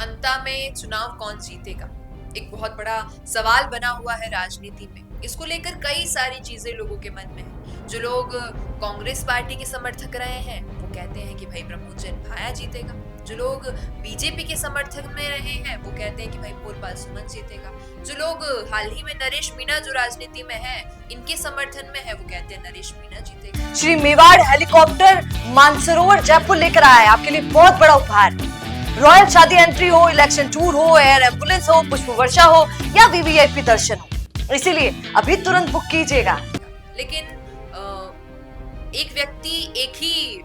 अंता में चुनाव कौन जीतेगा, एक बहुत बड़ा सवाल बना हुआ है राजनीति में। इसको लेकर कई सारी चीजें लोगों के मन में है। जो लोग कांग्रेस पार्टी के समर्थक रहे हैं वो कहते हैं कि भाई प्रमोद जैन भाया जीतेगा। जो लोग बीजेपी के समर्थक में रहे हैं वो कहते हैं कि भाई पोरपाल सुमन जीतेगा। जो लोग हाल ही में नरेश मीणा जो राजनीति में है इनके समर्थन में है वो कहते हैं नरेश मीणा जीतेगा। श्री मेवाड़ हेलीकॉप्टर मानसरोवर जयपुर लेकर आया है आपके लिए बहुत बड़ा उपहार। रॉयल शादी एंट्री हो, इलेक्शन टूर हो, एयर एम्बुलेंस हो, पुष्प वर्षा हो या वीवीआईपी दर्शन हो, इसीलिए अभी तुरंत बुक कीजिएगा। लेकिन एक व्यक्ति एक ही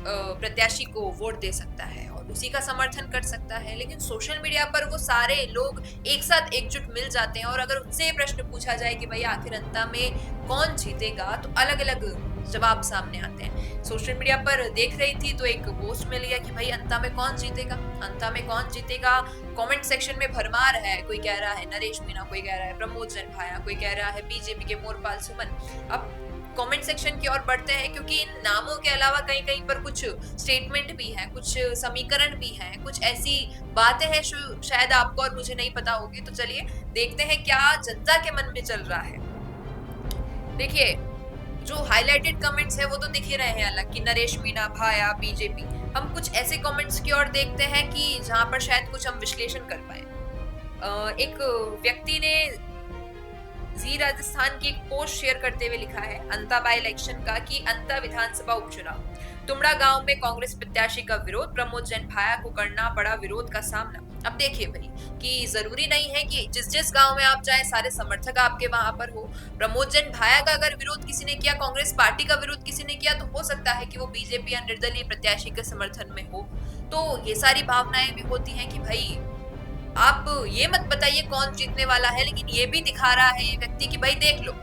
प्रत्याशी को वोट दे सकता है और उसी का समर्थन कर सकता है, लेकिन सोशल मीडिया पर वो सारे लोग एक साथ एकजुट मिल जाते हैं और अगर उनसे ये प्रश्न पूछा जाए कि भाई आखिर अंता में कौन जीतेगा तो अलग अलग जवाब सामने आते हैं। सोशल मीडिया पर देख रही थी तो एक पोस्ट मिल गया कि भाई अंता में कौन जीतेगा, अंता में कौन जीतेगा। कमेंट सेक्शन में भरमार है, कोई कह रहा है नरेश मीणा, कोई कह रहा है प्रमोद जैन भाया, कोई कह रहा है बीजेपी के मोरपाल सुमन। अब कमेंट सेक्शन की ओर बढ़ते हैं क्योंकि इन नामों के अलावा कहीं कहीं पर कुछ स्टेटमेंट भी हैं, कुछ समीकरण भी हैं, कुछ ऐसी बातें हैं शायद आपको और मुझे नहीं पता होगी। तो चलिए देखते हैं क्या जनता के मन में चल रहा है। देखिए जो हाईलाइटेड कमेंट्स है वो तो दिख ही रहे हैं अलग कि नरेश मीणा भाया बीजेपी। हम कुछ ऐसे कमेंट्स की ओर देखते हैं कि जहां पर शायद कुछ हम विश्लेषण कर पाए। एक व्यक्ति ने जी राजस्थान की एक पोस्ट शेयर करते हुए लिखा है अंता बाय इलेक्शन का कि अंता विधानसभा उपचुनाव, तुमड़ा गांव में कांग्रेस प्रत्याशी का विरोध, प्रमोद जैन भाया को करना पड़ा विरोध का सामना। अब देखिए भाई कि जरूरी नहीं है कि जिस जिस गांव में आप जाए सारे समर्थक आपके वहां पर हो। प्रमोद जैन भाया का अगर विरोध किसी ने किया, कांग्रेस पार्टी का विरोध किसी ने किया, तो हो सकता है कि वो बीजेपी या निर्दलीय प्रत्याशी के समर्थन में हो। तो ये सारी भावनाएं भी होती हैं कि भाई आप ये मत बताइए कौन जीतने वाला है, लेकिन ये भी दिखा रहा है ये व्यक्ति कि भाई देख लो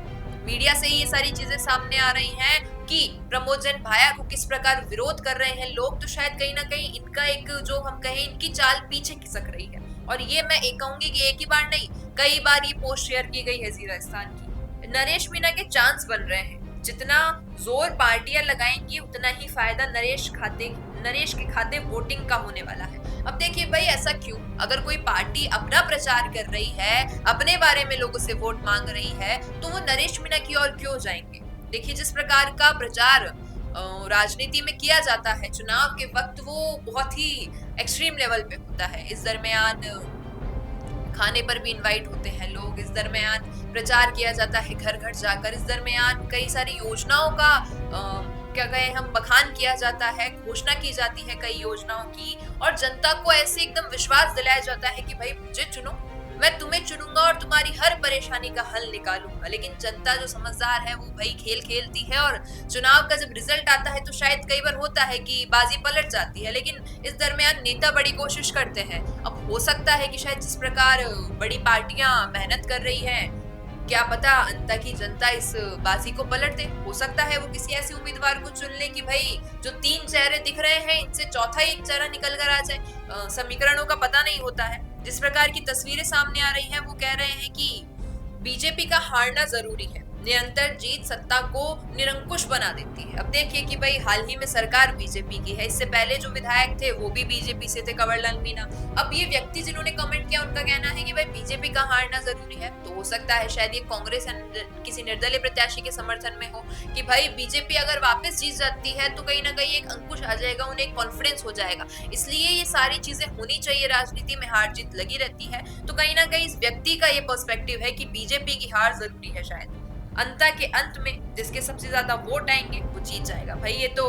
मीडिया से ही ये सारी चीजें सामने आ रही हैं कि प्रमोद जैन भाया को किस प्रकार विरोध कर रहे हैं लोग। तो शायद कहीं ना कहीं इनका एक जो हम कहें इनकी चाल पीछे खिसक रही है। और ये मैं एक कहूंगी कि एक ही बार नहीं कई बार ये पोस्ट शेयर की गई है जी राजस्थान की। नरेश मीणा के चांस बन रहे हैं, जितना जोर पार्टियां लगाएंगी उतना ही फायदा नरेश के खाते वोटिंग का होने वाला है। अब देखिए भाई ऐसा क्यों, अगर कोई पार्टी अपना प्रचार कर रही है, अपने बारे में लोगों से वोट मांग रही है, तो वो नरेश मीणा की ओर क्यों जाएंगे। देखिए जिस प्रकार का प्रचार राजनीति में किया जाता है चुनाव के वक्त वो बहुत ही एक्सट्रीम लेवल पे होता है। इस दरमियान खाने पर भी इनवाइट होते हैं लोग, इस दरमियान प्रचार किया जाता है घर घर जाकर, इस दरमियान कई सारी योजनाओं का क्या कहें हम बखान किया जाता है, घोषणा की जाती है कई योजनाओं की और जनता को ऐसे एकदम विश्वास दिलाया जाता है कि भाई मुझे चुनो, मैं तुम्हें चुनूंगा और तुम्हारी हर परेशानी का हल निकालूंगा। लेकिन जनता जो समझदार है वो भाई खेल खेलती है और चुनाव का जब रिजल्ट आता है तो शायद कई बार होता है कि बाजी पलट जाती है, लेकिन इस दरमियान नेता बड़ी कोशिश करते हैं। अब हो सकता है कि शायद जिस प्रकार बड़ी पार्टियां मेहनत कर रही हैं, क्या पता अंता की जनता इस बाजी को पलट दे। हो सकता है वो किसी ऐसे उम्मीदवार को चुन ले कि भाई जो 3 चेहरे दिख रहे हैं इनसे चौथा ही एक चेहरा निकल कर आ जाए। समीकरणों का पता नहीं होता है। जिस प्रकार की तस्वीरें सामने आ रही हैं वो कह रहे हैं कि बीजेपी का हारना जरूरी है, निरंतर जीत सत्ता को निरंकुश बना देती है। अब देखिए कि भाई हाल ही में सरकार बीजेपी की है, इससे पहले जो विधायक थे वो भी बीजेपी से थे, कंवरलाल मीणा। अब ये व्यक्ति जिन्होंने कमेंट किया उनका कहना है कि भाई बीजेपी का हारना जरूरी है, तो हो सकता है शायद ये कांग्रेस किसी निर्दलीय प्रत्याशी के समर्थन में हो कि भाई बीजेपी अगर वापस जीत जाती है तो कहीं ना कहीं एक अंकुश आ जाएगा, उन्हें एक कॉन्फिडेंस हो जाएगा। इसलिए ये सारी चीजें होनी चाहिए, राजनीति में हार जीत लगी रहती है। तो कहीं ना कहीं इस व्यक्ति का ये पर्सपेक्टिव है कि बीजेपी की हार जरूरी है, शायद अंता के अंत में जिसके सबसे ज्यादा वोट आएंगे वो जीत जाएगा। भाई ये तो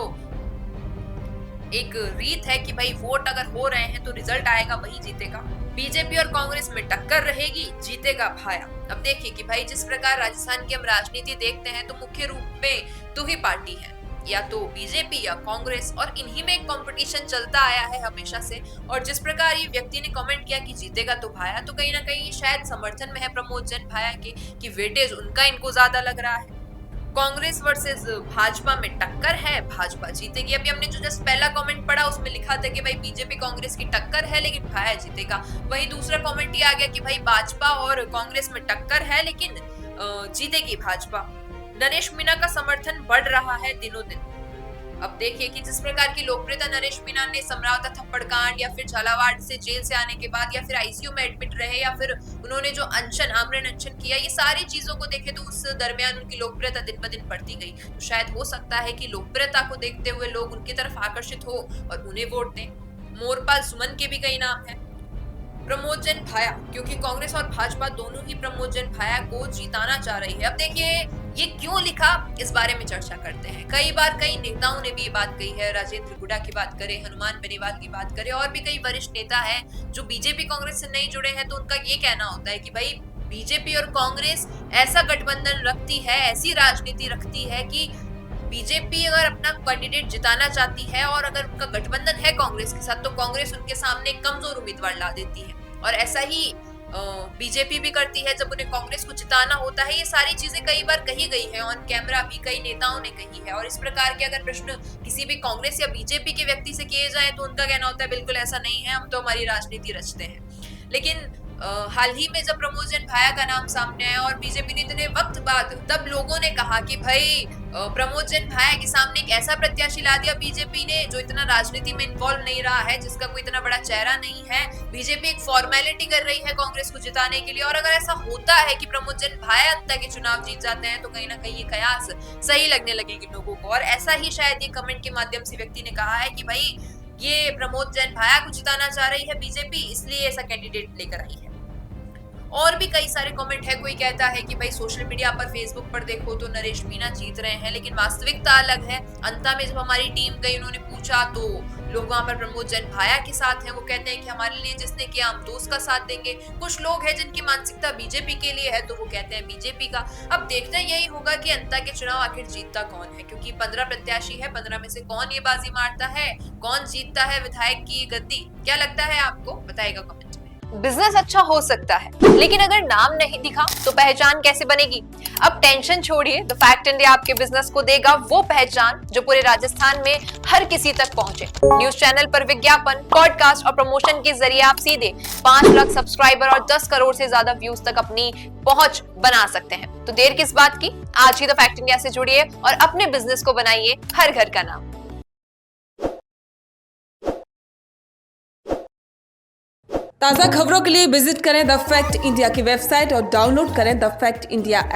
एक रीत है कि भाई वोट अगर हो रहे हैं तो रिजल्ट आएगा वही जीतेगा। बीजेपी और कांग्रेस में टक्कर रहेगी, जीतेगा भाया। अब देखिए कि भाई जिस प्रकार राजस्थान की हम राजनीति देखते हैं तो मुख्य रूप में दो ही पार्टी है, या तो बीजेपी या कांग्रेस, और इन्हीं में एक कंपटीशन चलता आया है हमेशा से। और जिस प्रकार ये व्यक्ति ने कमेंट किया कि जीतेगा तो भाया, तो कहीं ना कहीं शायद समर्थन में है प्रमोद जैन भाया के कि वेटेज उनका इनको ज्यादा लग रहा है। कांग्रेस वर्सेस भाजपा में टक्कर है, भाजपा जीतेगी। अभी हमने जो जस्ट पहला कमेंट पढ़ा उसमें लिखा था कि भाई बीजेपी कांग्रेस की टक्कर है लेकिन भाया जीतेगा। वही दूसरा कमेंट ये आ गया कि भाई भाजपा और कांग्रेस में टक्कर है लेकिन जीतेगी भाजपा। नरेश मीणा का समर्थन बढ़ रहा है दिनों दिन। अब देखिए कि जिस प्रकार की लोकप्रियता नरेश मीना ने समरावता थप्पड़ कांड या फिर झालावाड़ से जेल से आने के बाद या फिर आईसीयू में एडमिट रहे या फिर उन्होंने जो आमरण अनशन किया, ये सारी चीजों को देखे तो उस दरमियान उनकी लोकप्रियता दिन ब दिन बढ़ती गई। तो शायद हो सकता है कि लोकप्रियता को देखते हुए लोग उनकी तरफ आकर्षित हो और उन्हें वोट दें। मोरपाल सुमन के भी कई नाम है। प्रमोद जैन भाया, क्योंकि कांग्रेस और भाजपा दोनों ही प्रमोद जैन भाया को जिताना चाह रही है। अब देखिए ये क्यों लिखा, इस बारे में चर्चा करते हैं। कई बार कई नेताओं ने भी ये बात कही है। राजेंद्र गुडा की बात करें, हनुमान बेनीवाल की बात करें, और भी कई वरिष्ठ नेता हैं जो बीजेपी कांग्रेस से नहीं जुड़े हैं, तो उनका ये कहना होता है कि भाई बीजेपी और कांग्रेस ऐसा गठबंधन रखती है, ऐसी राजनीति रखती है कि बीजेपी अगर अपना कैंडिडेट जिताना चाहती है और अगर उनका गठबंधन है कांग्रेस के साथ, तो कांग्रेस उनके सामने कमजोर उम्मीदवार ला देती है। और ऐसा ही बीजेपी भी करती है जब उन्हें कांग्रेस को जिताना होता है। ये सारी चीजें कई बार कही गई है, ऑन कैमरा भी कई नेताओं ने कही है। और इस प्रकार के अगर प्रश्न किसी भी कांग्रेस या बीजेपी के व्यक्ति से किए जाए तो उनका कहना होता है बिल्कुल ऐसा नहीं है, हम तो हमारी राजनीति रचते हैं। लेकिन हाल ही में जब प्रमोद जैन भाया का नाम सामने आया और बीजेपी ने इतने वक्त बाद, तब लोगों ने कहा कि भाई प्रमोद जैन भाया के सामने एक ऐसा प्रत्याशी ला दिया बीजेपी ने जो इतना राजनीति में इन्वॉल्व नहीं रहा है, जिसका कोई इतना बड़ा चेहरा नहीं है। बीजेपी एक फॉर्मेलिटी कर रही है कांग्रेस को जिताने के लिए। और अगर ऐसा होता है कि प्रमोद जैन भाया अंता के चुनाव जीत जाते हैं तो कहीं ना कहीं ये कयास सही लगने लगेगी लोगों को। और ऐसा ही शायद ये कमेंट के माध्यम से व्यक्ति ने कहा है कि भाई ये प्रमोद जैन भाया को जिताना चाह रही है बीजेपी, इसलिए ऐसा कैंडिडेट लेकर आई है। और भी कई सारे कमेंट है। कोई कहता है कि भाई सोशल मीडिया पर, फेसबुक पर देखो तो नरेश मीना जीत रहे हैं, लेकिन वास्तविकता अलग है। अंता में जब हमारी टीम गई, उन्होंने पूछा तो लोग वहां पर प्रमोद जैन भाया के साथ हैं। वो कहते हैं कि हमारे लिए जिसने किया हम तो उसका साथ देंगे। कुछ लोग हैं जिनकी मानसिकता बीजेपी के लिए है तो वो कहते हैं बीजेपी का। अब देखते हैं यही होगा कि अंता के चुनाव आखिर जीतता कौन है, क्योंकि 15 प्रत्याशी है, 15 में से कौन ये बाजी मारता है, कौन जीतता है विधायक की गद्दी। क्या लगता है आपको, बताइएगा कमेंट। बिजनेस अच्छा हो सकता है, लेकिन अगर नाम नहीं दिखा तो पहचान कैसे बनेगी? अब टेंशन छोड़िए, द फैक्ट इंडिया आपके बिजनेस को देगा वो पहचान जो पूरे राजस्थान में हर किसी तक पहुंचे। न्यूज चैनल पर विज्ञापन, पॉडकास्ट और प्रमोशन के जरिए आप सीधे 5 लाख सब्सक्राइबर और 10 करोड़ से ज्यादा व्यूज तक अपनी पहुंच बना सकते हैं। तो देर किस बात की, आज ही द फैक्ट इंडिया से जुड़िए और अपने बिजनेस को बनाइए हर घर का नाम। ताज़ा खबरों के लिए विजिट करें द फैक्ट इंडिया की वेबसाइट और डाउनलोड करें द फैक्ट इंडिया ऐप।